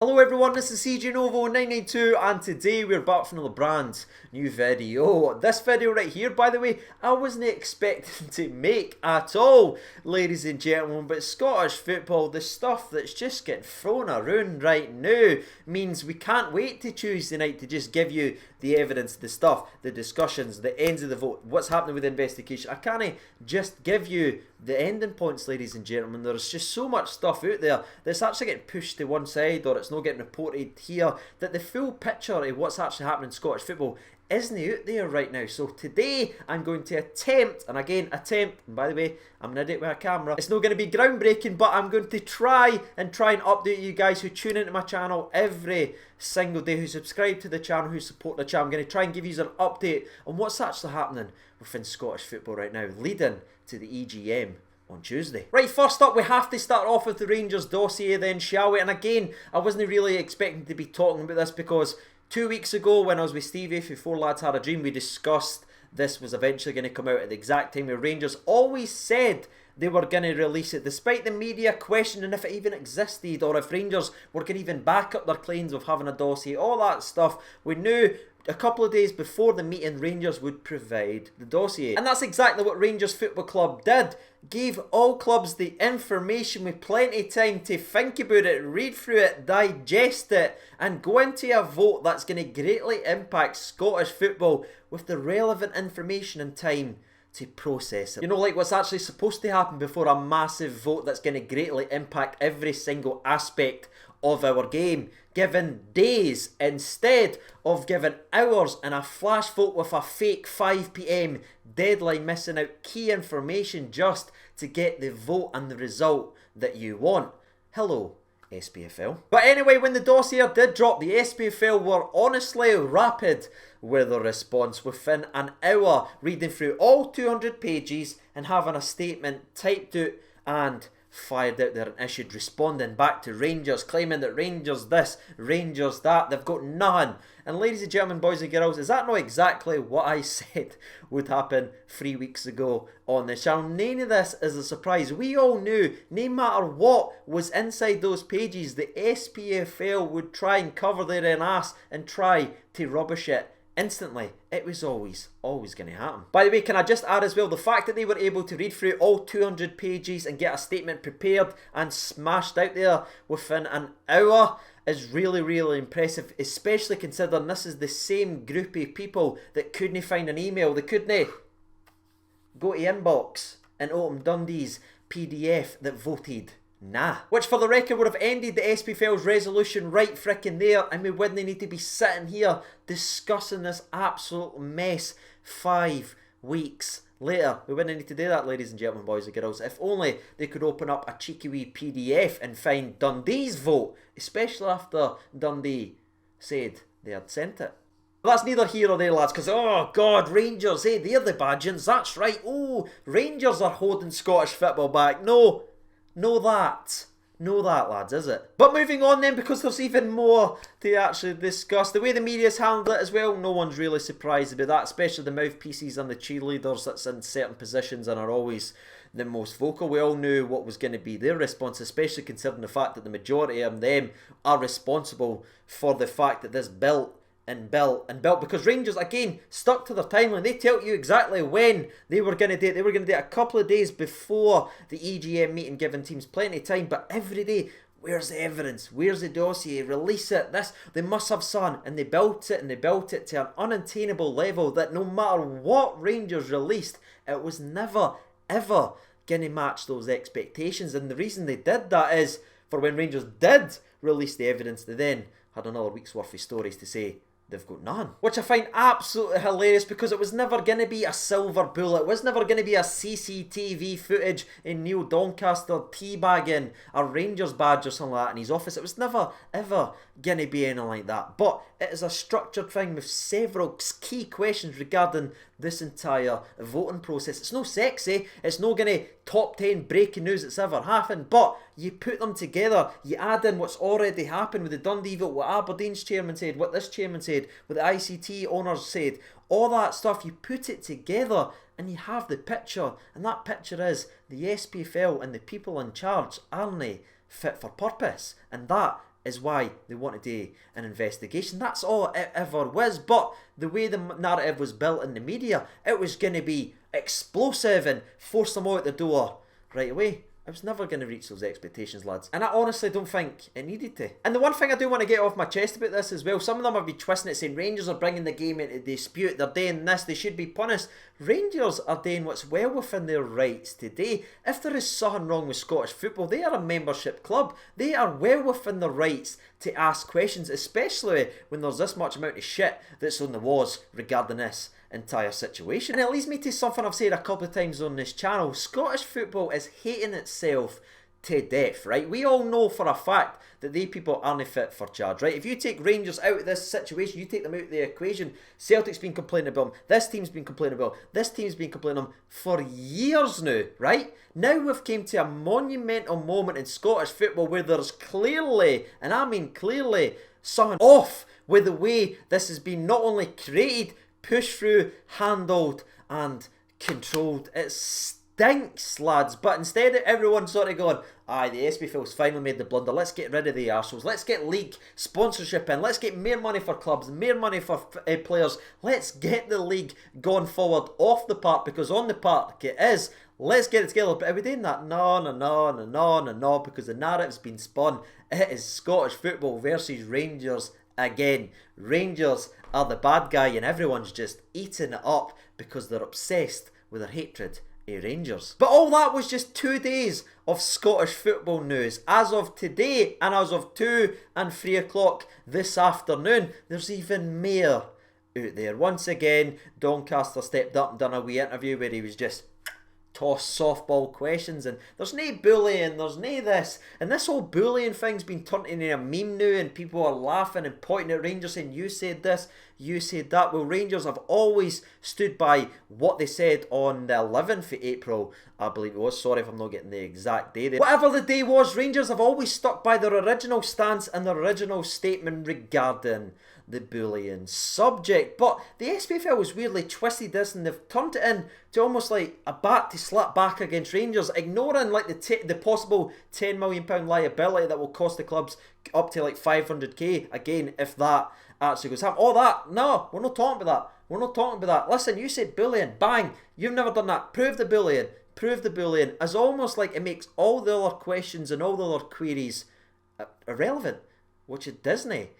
Hello everyone, this is CJ Novo 992 and today we're back for another brand new video. This video right here, by the way, I wasn't expecting to make at all, ladies and gentlemen, but Scottish football, the stuff that's just getting thrown around right now, means we can't wait to Tuesday night to just give you the evidence, the stuff, the discussions, the ends of the vote, what's happening with the investigation. I can't just give you the ending points, ladies and gentlemen. There's just so much stuff out there that's actually getting pushed to one side or it's not getting reported here, that the full picture of what's actually happening in Scottish football isn't out there right now. So today I'm going to attempt, and by the way, I'm an idiot with a camera, it's not going to be groundbreaking, but I'm going to try and update you guys who tune into my channel every single day, who subscribe to the channel, who support the channel. I'm going to try and give you an update on what's actually happening within Scottish football right now, leading to the EGM on Tuesday. Right, first up, we have to start off with the Rangers dossier then, shall we? And again, I wasn't really expecting to be talking about this because 2 weeks ago when I was with Stevie for Four Lads Had a Dream, we discussed this was eventually going to come out at the exact time where Rangers always said they were going to release it, despite the media questioning if it even existed or if Rangers were going to even back up their claims of having a dossier, all that stuff. We knew a couple of days before the meeting Rangers would provide the dossier. And that's exactly what Rangers Football Club did. Gave all clubs the information with plenty of time to think about it, read through it, digest it, and go into a vote that's going to greatly impact Scottish football with the relevant information and time to process it. You know, like what's actually supposed to happen before a massive vote that's going to greatly impact every single aspect of our game, given days instead of given hours and a flash vote with a fake 5 PM deadline, missing out key information just to get the vote and the result that you want. Hello, SPFL. But anyway, when the dossier did drop, the SPFL were honestly rapid with the response. Within an hour, reading through all 200 pages and having a statement typed out and fired out there and issued, responding back to Rangers, claiming that Rangers this, Rangers that, they've got nothing. And ladies and gentlemen, boys and girls, is that not exactly what I said would happen 3 weeks ago on the channel? None of this is a surprise. We all knew, no matter what was inside those pages, the SPFL would try and cover their own ass and try to rubbish it instantly. It was always going to happen. By the way, can I just add as well, the fact that they were able to read through all 200 pages and get a statement prepared and smashed out there within an hour is really, really impressive, especially considering this is the same group of people that couldn't find an email. They couldn't go to inbox and open Dundee's PDF that voted nah. Which for the record would have ended the SPFL's resolution right frickin' there, and we wouldn't need to be sitting here discussing this absolute mess 5 weeks later. We wouldn't need to do that, ladies and gentlemen, boys and girls. If only they could open up a cheeky wee PDF and find Dundee's vote, especially after Dundee said they had sent it. But that's neither here or there, lads, because, oh God, Rangers, they're the badgins, that's right. Oh, Rangers are holding Scottish football back. No that, lads, is it? But moving on then, because there's even more to actually discuss. The way the media's handled it as well, no one's really surprised about that, especially the mouthpieces and the cheerleaders that's in certain positions and are always the most vocal. We all knew what was going to be their response, especially considering the fact that the majority of them are responsible for the fact that this built, because Rangers again stuck to their timeline. They tell you exactly when they were going to do it. They were going to do it a couple of days before the EGM meeting, giving teams plenty of time. But every day, where's the evidence? Where's the dossier? Release it. This, they must have son, and they built it to an unattainable level that no matter what Rangers released, it was never ever going to match those expectations. And the reason they did that is for when Rangers did release the evidence, they then had another week's worth of stories to say they've got none. Which I find absolutely hilarious, because it was never going to be a silver bullet. It was never going to be a CCTV footage in Neil Doncaster teabagging a Rangers badge or something like that in his office. It was never ever going to be anything like that. But it is a structured thing with several key questions regarding this entire voting process. It's no sexy, it's no going to top 10 breaking news that's ever happened, but you put them together, you add in what's already happened with the Dundee vote, what Aberdeen's chairman said, what this chairman said, what the ICT owners said, all that stuff, you put it together and you have the picture, and that picture is the SPFL and the people in charge aren't fit for purpose, and that is why they want to do an investigation. That's all it ever was. But the way the narrative was built in the media, it was going to be explosive and force them out the door right away. It was never going to reach those expectations, lads. And I honestly don't think it needed to. And the one thing I do want to get off my chest about this as well, some of them have been twisting it, saying Rangers are bringing the game into dispute, they're doing this, they should be punished. Rangers are doing what's well within their rights today. If there is something wrong with Scottish football, they are a membership club. They are well within their rights to ask questions, especially when there's this much amount of shit that's on the walls regarding this entire situation. And it leads me to something I've said a couple of times on this channel. Scottish football is hating itself to death, right? We all know for a fact that they people aren't fit for charge, right? If you take Rangers out of this situation, you take them out of the equation, Celtic's been complaining about them, this team's been complaining about them, this team's been complaining about them for years now, right? Now we've came to a monumental moment in Scottish football where there's clearly, and I mean clearly, something off with the way this has been not only created, pushed through, handled and controlled. It stinks, lads. But instead of everyone sort of going, aye, the SPFL's finally made the blunder, let's get rid of the arseholes, let's get league sponsorship in, let's get more money for clubs, more money for players, let's get the league going forward off the park, because on the park it is, let's get it together. But are we doing that? No, because the narrative's been spun. It is Scottish football versus Rangers again. Rangers are the bad guy and everyone's just eating it up because they're obsessed with their hatred of Rangers. But all that was just 2 days of Scottish football news. As of today and as of 2 and 3 o'clock this afternoon, there's even more out there. Once again, Doncaster stepped up and done a wee interview where he was just toss softball questions, and there's no bullying, there's no this, and this whole bullying thing's been turned into a meme now, and people are laughing and pointing at Rangers saying you said this, you said that. Well, Rangers have always stood by what they said on the 11th of April, I believe it was. Sorry if I'm not getting the exact day there. Whatever the day was, Rangers have always stuck by their original stance and their original statement regarding the bullying subject. But the SPFL was weirdly twisted this, and they've turned it in to almost like a bat to slap back against Rangers, ignoring like the possible £10 million liability that will cost the clubs up to like 500k again if that actually goes happen. All that, no, we're not talking about that. We're not talking about that. Listen, you said bullying, bang, you've never done that. Prove the bullying. Prove the bullying. As almost like it makes all the other questions and all the other queries irrelevant, which it doesn't,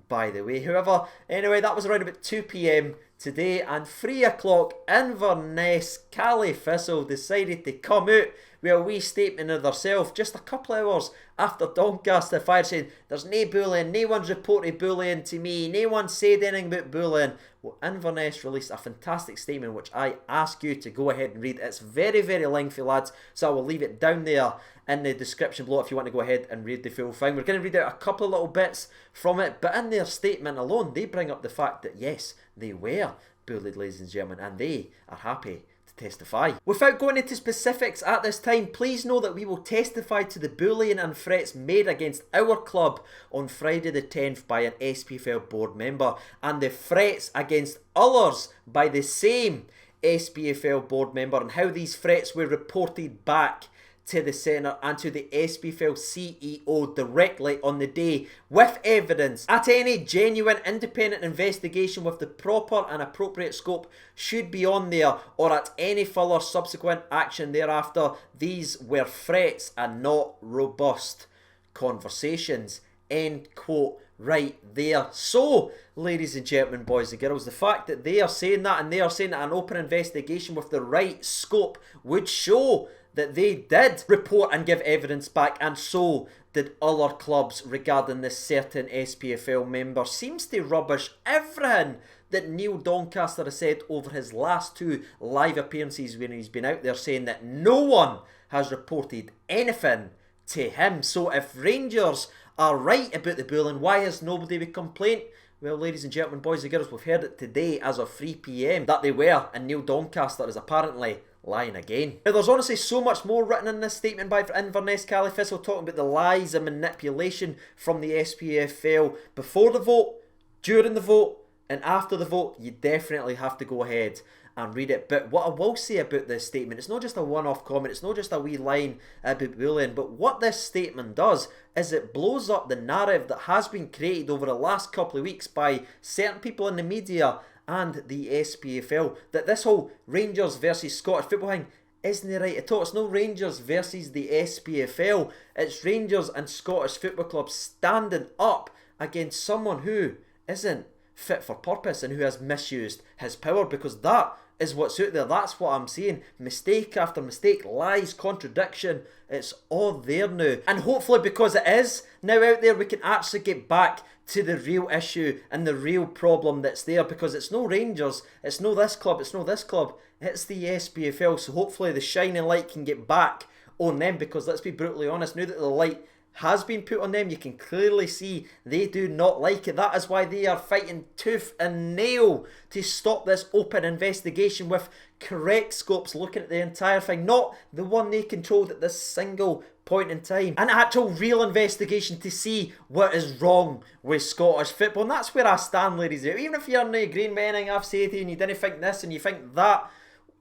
by the way. However, anyway, that was around about 2 p.m. today, and 3 o'clock, Inverness, Callie Thistle decided to come out with a wee statement of themselves just a couple of hours after Doncaster fired, saying there's no bullying, no one's reported bullying to me, no one said anything about bullying. Well, Inverness released a fantastic statement which I ask you to go ahead and read. It's very, very lengthy, lads, so I will leave it down there in the description below if you want to go ahead and read the full thing. We're going to read out a couple of little bits from it, but in their statement alone, they bring up the fact that yes, they were bullied, ladies and gentlemen, and they are happy to testify. Without going into specifics at this time, please know that we will testify to the bullying and threats made against our club on Friday the 10th by an SPFL board member, and the threats against others by the same SPFL board member, and how these threats were reported back to the Centre and to the SPFL CEO directly on the day with evidence. At any genuine independent investigation with the proper and appropriate scope should be on there, or at any further subsequent action thereafter. These were threats and not robust conversations. End quote right there. So, ladies and gentlemen, boys and girls, the fact that they are saying that, and they are saying that an open investigation with the right scope would show that they did report and give evidence back, and so did other clubs regarding this certain SPFL member, seems to rubbish everything that Neil Doncaster has said over his last 2 live appearances when he's been out there saying that no one has reported anything to him. So if Rangers are right about the bullying, why has nobody with complaint? Well, ladies and gentlemen, boys and girls, we've heard it today as of 3 p.m. that they were, and Neil Doncaster is apparently lying again. Now, there's honestly so much more written in this statement by Inverness, Callie Thistle, talking about the lies and manipulation from the SPFL before the vote, during the vote, and after the vote. You definitely have to go ahead and read it. But what I will say about this statement, it's not just a one-off comment, it's not just a wee line about bullying, but what this statement does is it blows up the narrative that has been created over the last couple of weeks by certain people in the media and the SPFL, that this whole Rangers versus Scottish football thing isn't right at all. It's no Rangers versus the SPFL. It's Rangers and Scottish football clubs standing up against someone who isn't fit for purpose and who has misused his power, because that is what's out there. That's what I'm saying. Mistake after mistake, lies, contradiction. It's all there now. And hopefully, because it is now out there, we can actually get back to the real issue and the real problem that's there, because it's no Rangers, it's no this club, it's no this club, it's the SPFL. So hopefully the shining light can get back on them, because let's be brutally honest, now that the light has been put on them, you can clearly see they do not like it. That is why they are fighting tooth and nail to stop this open investigation with correct scopes looking at the entire thing, not the one they controlled at this single point in time. An actual real investigation to see what is wrong with Scottish football. And that's where I stand, ladies. Even if you're in the agreeing with anything I've said to you and you didn't think this and you think that,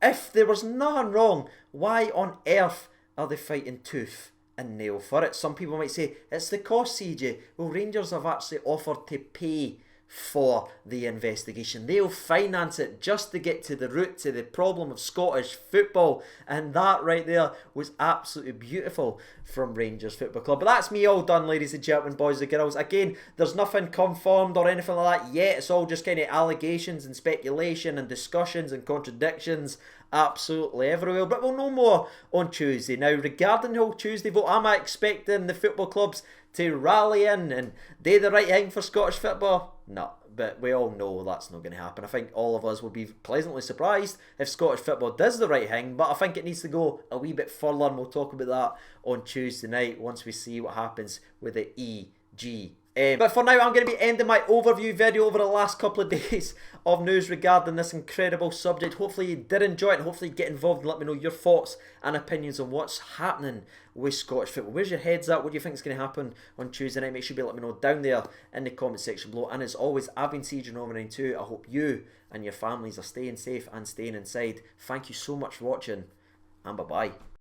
if there was nothing wrong, why on earth are they fighting tooth and nail for it? Some people might say it's the cost, CJ. Well, Rangers have actually offered to pay for the investigation. They'll finance it just to get to the root to the problem of Scottish football, and that right there was absolutely beautiful from Rangers Football Club. But that's me all done, ladies and gentlemen, boys and girls. Again, there's nothing confirmed or anything like that yet. It's all just kind of allegations and speculation and discussions and contradictions absolutely everywhere. But we'll know more on Tuesday. Now, regarding the whole Tuesday vote, am I expecting the football clubs to rally in and do the right thing for Scottish football? No, but we all know that's not going to happen. I think all of us will be pleasantly surprised if Scottish football does the right thing, but I think it needs to go a wee bit further, and we'll talk about that on Tuesday night once we see what happens with the EG. But for now, I'm going to be ending my overview video over the last couple of days of news regarding this incredible subject. Hopefully you did enjoy it, and hopefully get involved and let me know your thoughts and opinions on what's happening with Scottish football. Where's your heads at? What do you think is going to happen on Tuesday night? Make sure you let me know down there in the comment section below. And as always, I've been CJ992. I hope you and your families are staying safe and staying inside. Thank you so much for watching, and bye-bye.